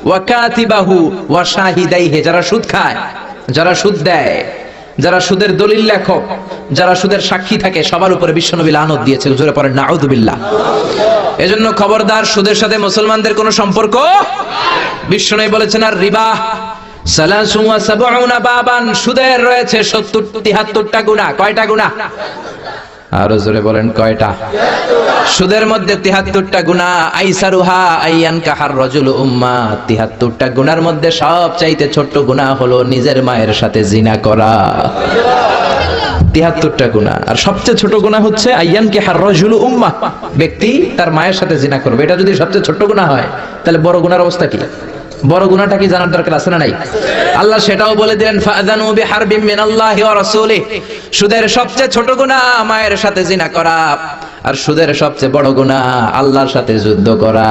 ওয়া কাতিবাহু ওয়া শাহিদাইহি, যারা সুদ খায়, যারা সুদ দেয়, যারা সুদের দলিল লেখক, যারা সুদের সাক্ষী থাকে, সবার উপরে বিশ্বনবী লানত দিয়েছে। জোরে পড়েন নাউযুবিল্লাহ। এজন্য খবরদার, সুদের সাথে মুসলমানদের কোনো সম্পর্ক। বিশ্বনবী বলেছেন আর রিবা সালাসু ওয়া সাবউনা বাবান, সুদের রয়েছে 73টা গুনাহ। কয়টা গুনাহ? আরো জোরে বলেন কয়টা? সুদের মধ্যে 73টা গুনাহ। আইসারুহা আইয়ান কাহার রাজুল উম্মা, 73টা গুনার মধ্যে সবচাইতে ছোট্ট গুনাহ হলো নিজের মায়ের সাথে জিনা করা। 73টা গুনাহ, আর সবচেয়ে ছোট গুনাহ হচ্ছে আইয়ান কাহার রাজুল উম্মা, ব্যক্তি তার মায়ের সাথে জিনা করবে। এটা যদি সবচেয়ে ছোট গুনাহ হয়, তাহলে বড় গুনার অবস্থা কি? বড় গুনাহটা কি জানার দরকার আছে না নাই? আল্লাহ সেটাও বলে দিলেন, ফাআযানু বিহারবিম মিনাল্লাহি ওয়া রাসূলিহি। সুদের সবচেয়ে ছোট গুনাহ মায়ের সাথে জিনা করা, আর সুদের সবচেয়ে বড় গুনাহ আল্লাহর সাথে যুদ্ধ করা।